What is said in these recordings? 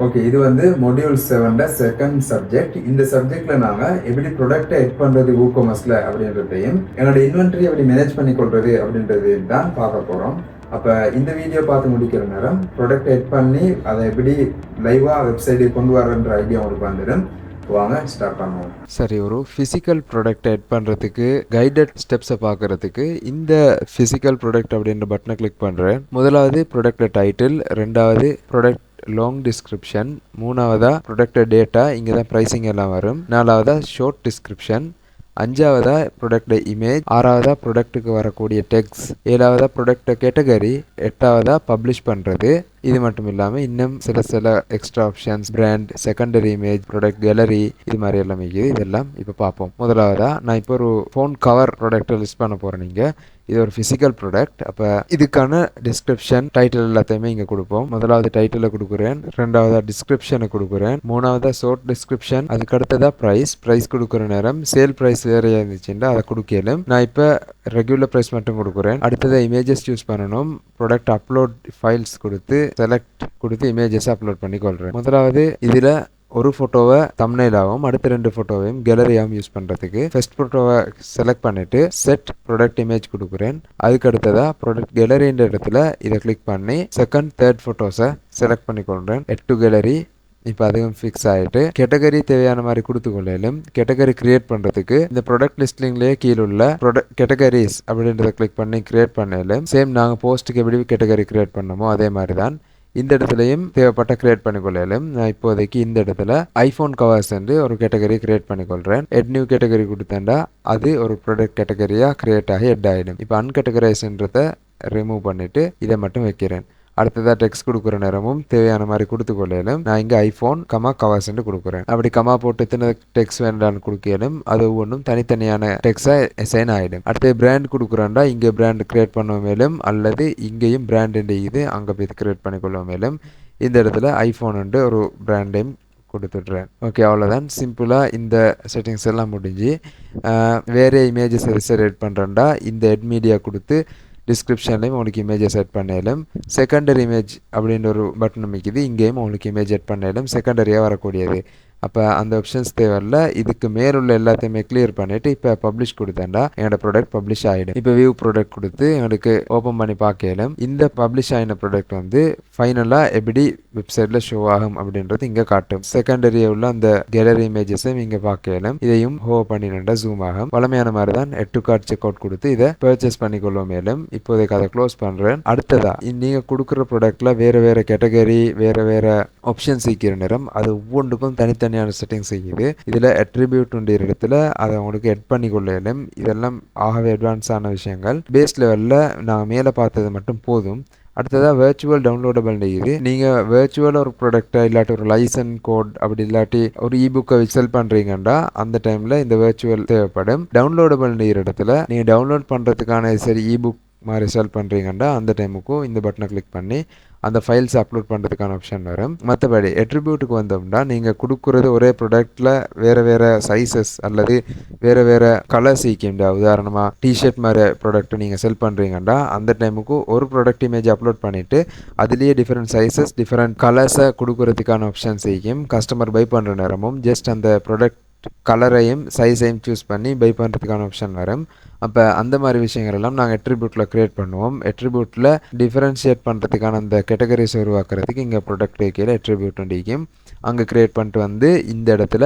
Okay, இது வந்து module 7ல second subject. இந்த சப்ஜெக்ட்ல நாங்க எப்படி ப்ராடக்ட்டை எட் பண்றது WooCommerceல அப்படின்றதையும் எங்களோட இன்வென்டரி எப்படி மேனேஜ் பண்ணி கொள்றது அப்படின்றதையும் தான் பார்க்க போறோம். அப்ப இந்த வீடியோ பார்த்து முடிக்கிற நேரம் ப்ராடக்ட் எட் பண்ணி அதை எப்படி லைவா வெப்சைட்டுக்கு கொண்டு வரன்ற ஐடியா உங்களுக்கு வந்துடும். வாங்க ஸ்டார்ட் பண்ணுவோம். சரி, ஒரு ஃபிசிக்கல் ப்ராடக்ட்டை எட் பண்ணுறதுக்கு கைடட் ஸ்டெப்ஸை பார்க்குறதுக்கு இந்த ஃபிசிக்கல் ப்ராடக்ட் அப்படின்ற பட்டனை கிளிக் பண்ணுறேன். முதலாவது ப்ராடக்ட் டைட்டில், ரெண்டாவது ப்ராடக்ட் லாங் டிஸ்கிரிப்ஷன், மூணாவதா ப்ராடக்ட் டேட்டா, இங்கே தான் ப்ரைஸிங் எல்லாம் வரும், நாலாவதா ஷார்ட் டிஸ்கிரிப்ஷன், அஞ்சாவதா ப்ராடக்ட் இமேஜ், ஆறாவதா ப்ராடக்ட்டுக்கு வரக்கூடிய டெக்ஸ்ட், ஏழாவதா ப்ராடக்ட் கேட்டகரி, எட்டாவதா பப்ளிஷ் பண்ணுறது. இது மட்டும் இல்லாமல் இன்னும் சில extra options, brand, secondary image, product gallery, இது மாதிரி எல்லாம் இருக்குது. இதெல்லாம் இப்போ பார்ப்போம். முதலாவதா நான் இப்போ ஒரு ஃபோன் கவர் ப்ராடக்ட்டை லிஸ்ட் பண்ண போகிறேன். நீங்கள் இது ஒரு ஃபிசிக்கல் ப்ராடக்ட். அப்போ இதுக்கான டிஸ்கிரிப்ஷன், டைட்டில் எல்லாத்தையுமே இங்கே கொடுப்போம். முதலாவது டைட்டிலை கொடுக்குறேன், ரெண்டாவதா டிஸ்கிரிப்ஷனை கொடுக்குறேன், மூணாவதா ஷார்ட் டிஸ்கிரிப்ஷன், அதுக்கு அடுத்ததா ப்ரைஸ் கொடுக்குற நேரம் சேல் ப்ரைஸ் வேறையாக இருந்துச்சுன்னா அதை கொடுக்கலும். நான் இப்போ ரெகுலர் ப்ரைஸ் மட்டும் கொடுக்குறேன். அடுத்ததாக இமேஜஸ் யூஸ் பண்ணணும். ப்ராடக்ட் அப்லோட் ஃபைல்ஸ் கொடுத்து செலக்ட் கொடுத்து இமேஜஸ் அப்லோட் பண்ணி கொள்கிறேன். முதலாவது இதில் ஒரு ஃபோட்டோவை தம்ப்நெயிலாகவும் அடுத்த 2 ஃபோட்டோவையும் கேலரியாகவும் யூஸ் பண்ணுறதுக்கு ஃபர்ஸ்ட் ஃபோட்டோவை செலக்ட் பண்ணிவிட்டு செட் ப்ராடக்ட் இமேஜ் கொடுக்குறேன். அதுக்கு அடுத்ததாக ப்ராடக்ட் கேலரின்ற இடத்துல இதை கிளிக் பண்ணி செகண்ட், தேர்ட் ஃபோட்டோஸை செலக்ட் பண்ணி கொள்கிறேன். எட் டு கேலரி. இப்போ அதுவும் ஃபிக்ஸ் ஆகிட்டு கேட்டகரி தேவையான மாதிரி கொடுத்து கொள்ளையிலும் கேட்டகரி கிரியேட் பண்ணுறதுக்கு இந்த ப்ராடக்ட் லிஸ்டிங்லேயே கீழே உள்ள ப்ராடக்ட் கேட்டகரிஸ் அப்படின்றத கிளிக் பண்ணி கிரியேட் பண்ணலும் சேம் நாங்கள் போஸ்ட்டுக்கு எப்படி கேட்டகரி கிரியேட் பண்ணமோ அதே மாதிரி தான் இந்த இடத்துலையும் தேவைப்பட்ட கிரியேட் பண்ணிக்கொள்ளையிலும். நான் இப்போதைக்கு இந்த இடத்துல ஐஃபோன் கவர்ஸ் என்று ஒரு கேட்டகரி கிரியேட் பண்ணிக்கொள்கிறேன். எட் நியூ கேட்டகரி கொடுத்தேன்டா அது ஒரு ப்ராடக்ட் கேட்டகரியாக கிரியேட் ஆகி எட் ஆகிடும். இப்போ அன்கேட்டகரைஸ்ன்றதை ரிமூவ் பண்ணிவிட்டு இதை மட்டும் வைக்கிறேன். அடுத்ததாக டெக்ஸ்ட் கொடுக்குற நேரமும் தேவையான மாதிரி கொடுத்து கொள்ளையிலும் நான் இங்கே ஐஃபோன் கவர்ஸ்ன்னு கொடுக்குறேன். அப்படி போட்டு எத்தனை டெக்ஸ்ட் வேண்டான்னு கொடுக்கலும் அது ஒவ்வொன்றும் தனித்தனியான டெக்ஸ்டாக அசைன் ஆகிடும். அடுத்து பிராண்ட் கொடுக்குறேன்டா இங்கே பிராண்ட் கிரியேட் பண்ண மேலும் அல்லது இங்கேயும் பிராண்ட் இது அங்கே போய் கிரியேட் பண்ணிக்கொள்ள மேலும் இந்த இடத்துல ஐஃபோன் ஒரு பிராண்டையும் கொடுத்துட்றேன். ஓகே, அவ்வளோதான். சிம்பிளாக இந்த செட்டிங்ஸ் எல்லாம் முடிஞ்சு வேறு இமேஜஸ் செலக்ட் பண்ணுறேன்டா இந்த எட் மீடியா கொடுத்து டிஸ்கிரிப்ஷன்லேயும் உங்களுக்கு இமேஜை செட் பண்ணலும். செகண்டரி இமேஜ் அப்படின்ற ஒரு பட்டன் அமைக்குது, இங்கேயும் உங்களுக்கு இமேஜ் செட் பண்ணலும் செகண்டரியாக வரக்கூடியது. அப்போ அந்த ஆப்ஷன்ஸ் தேவையில்ல. இதுக்கு மேலுள்ள எல்லாத்தையுமே கிளியர் பண்ணிவிட்டு இப்போ பப்ளிஷ் கொடுத்தேன்டா என்னோட ப்ராடக்ட் பப்ளிஷ் ஆகிடும். இப்போ வியூ ப்ராடக்ட் கொடுத்து எங்களுக்கு ஓப்பன் பண்ணி பார்க்கலும் இந்த பப்ளிஷ் ஆகின ப்ராடக்ட் வந்து ஃபைனலாக எப்படி வெப்சைட்டில் ஷோ ஆகும் அப்படின்றது இங்கே காட்டும். செகண்டரியாக உள்ள அந்த கேலரி இமேஜஸையும் இங்கே பார்க்கலும். இதையும் ஹோ பண்ணினா ஜூம் ஆகும். வளமையான மாதிரி தான் எட் டு கார்ட் செக் அவுட் கொடுத்து இதை பர்ச்சேஸ் பண்ணிக்கொள்ளும். மேலும் இப்போதைக்கு அதை க்ளோஸ் பண்ணுறேன். அடுத்ததா நீங்கள் கொடுக்குற ப்ராடக்டில் வேறு கேட்டகரி வேறு ஆப்ஷன்ஸ் இருக்கிற நேரம் அது ஒவ்வொன்றுக்கும் தனித்தனியான செட்டிங்ஸ் செய்யுது. இதில் அட்ரிபியூட் இடத்துல அதை உங்களுக்கு எட் பண்ணி கொள்ளையிலும். இதெல்லாம் ஆகவே அட்வான்ஸான விஷயங்கள். பேஸ் லெவலில் நான் மேலே பார்த்தது மட்டும் போதும். அடுத்ததாக வேர்ச்சுவல் டவுன்லோடபிள் இது. நீங்கள் வேர்ச்சுவல் ஒரு ப்ராடக்டை இல்லாட்டி ஒரு லைசன் கோட் அப்படி இல்லாட்டி ஒரு இபுக்கை செல் பண்ணுறீங்கன்னா அந்த டைமில் இந்த வேர்ச்சுவல் தேவைப்படும். டவுன்லோடபிள் இடத்துல நீங்கள் டவுன்லோட் பண்ணுறதுக்கான சரி இபுக் மாதிரி செல் பண்ணுறீங்கன்னா அந்த டைமுக்கும் இந்த பட்டனை கிளிக் பண்ணி அந்த ஃபைல்ஸ் அப்லோட் பண்ணுறதுக்கான ஆப்ஷன் வரும். மற்றபடி அட்ரிபியூட்டுக்கு வந்தோம்னா நீங்கள் கொடுக்குறது ஒரே ப்ராடக்டில் வேறு சைஸஸ் அல்லது வேறு கலர்ஸ் ஈக்கிண்டா. உதாரணமாக டிஷர்ட் மாதிரி ப்ராடக்ட் நீங்கள் செல் பண்ணுறீங்கன்னா அந்த டைமுக்கு ஒரு ப்ராடக்ட் இமேஜ் அப்லோட் பண்ணிவிட்டு அதுலேயே டிஃப்ரெண்ட் சைஸஸ் டிஃப்ரெண்ட் கலர்ஸை கொடுக்குறதுக்கான ஆப்ஷன்ஸ் ஈக்கும். கஸ்டமர் பை பண்ணுற நேரமும் ஜஸ்ட் அந்த ப்ராடக்ட் கலரையும் சைஸையும் சூஸ் பண்ணி பை பண்ணுறதுக்கான ஆப்ஷன் வரும். அப்போ அந்த மாதிரி விஷயங்கள் எல்லாம் நாங்கள் அட்ரிபியூட்டில் க்ரியேட் பண்ணுவோம். அட்ரிபியூட்டில் டிஃபரன்ஷியேட் பண்ணுறதுக்கான அந்த கேட்டகரிஸ் உருவாக்குறதுக்கு இங்கே ப்ராடக்ட் கீழே அட்ரிபியூட் இடிக்கும். அங்கே க்ரியேட் பண்ணிட்டு வந்து இந்த இடத்துல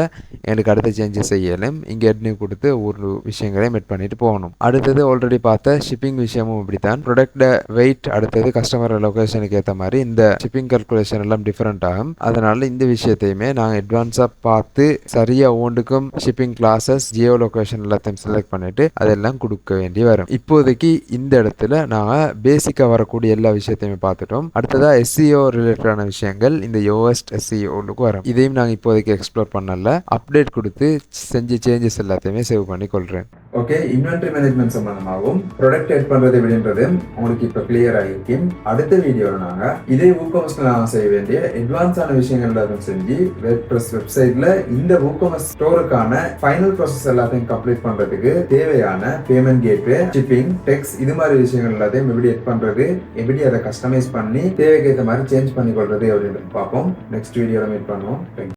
எனக்கு அடுத்த சேஞ்சஸ் செய்யலும். இங்கே எட்னு கொடுத்து ஒரு விஷயங்களையும் எட் பண்ணிட்டு போகணும். அடுத்தது ஆல்ரெடி பார்த்த ஷிப்பிங் விஷயமும் இப்படித்தான். ப்ராடக்ட் வெயிட் அடுத்தது கஸ்டமர் லொக்கேஷனுக்கு ஏற்ற மாதிரி இந்த ஷிப்பிங் கால்குலேஷன் எல்லாம் டிஃப்ரெண்ட் ஆகும். அதனால இந்த விஷயத்தையுமே நாங்கள் அட்வான்ஸாக பார்த்து சரியாக ஓண்டுக்கும் ஷிப்பிங் கிளாஸஸ் ஜியோ லொக்கேஷன் எல்லாத்தையும் செலக்ட் பண்ணிட்டு அதெல்லாம் கொடுக்க வேண்டி வரும். இப்போதைக்கு இந்த இடத்துல நாங்கள் பேசிக்காக வரக்கூடிய எல்லா விஷயத்தையுமே பார்த்துட்டோம். அடுத்ததாக எஸ்சிஓ ரிலேட்டடான விஷயங்கள் இந்த யோவஸ்ட் எஸ்சிஓ வரும். இதையும் நாங்கள் இப்போதைக்கு எக்ஸ்ப்ளோர் பண்ணல. அப்டேட் கொடுத்து செஞ்ச சேஞ்சஸ் எல்லாத்தையுமே சேவ் பண்ணி கொள்கிறேன். ஓகே, இன்வென்டரி மேனேஜ்மெண்ட் சம்பந்தமாகவும் ப்ராடக்ட் எட் பண்றது எப்படின்றது உங்களுக்கு இப்போ கிளியர் ஆகிருக்கும். அடுத்த வீடியோவில் நாங்கள் இதே WooCommerce நாங்கள் செய்ய வேண்டிய அட்வான்ஸான விஷயங்கள் எல்லாத்தையும் செஞ்சு WordPress வெப்சைட்ல இந்த WooCommerce ஸ்டோருக்கான ஃபைனல் ப்ராசஸ் எல்லாத்தையும் கம்ப்ளீட் பண்றதுக்கு தேவையான பேமெண்ட் கேட்வே, ஷிப்பிங், டெக்ஸ்ட் இது மாதிரி விஷயங்கள் எல்லாத்தையும் எப்படி எட் பண்றது, எப்படி அதை கஸ்டமைஸ் பண்ணி தேவைக்கு ஏற்ற மாதிரி சேஞ்ச் பண்ணி கொள்றது அப்படின்னு பார்ப்போம். நெக்ஸ்ட் வீடியோல மீட் பண்ணுவோம்.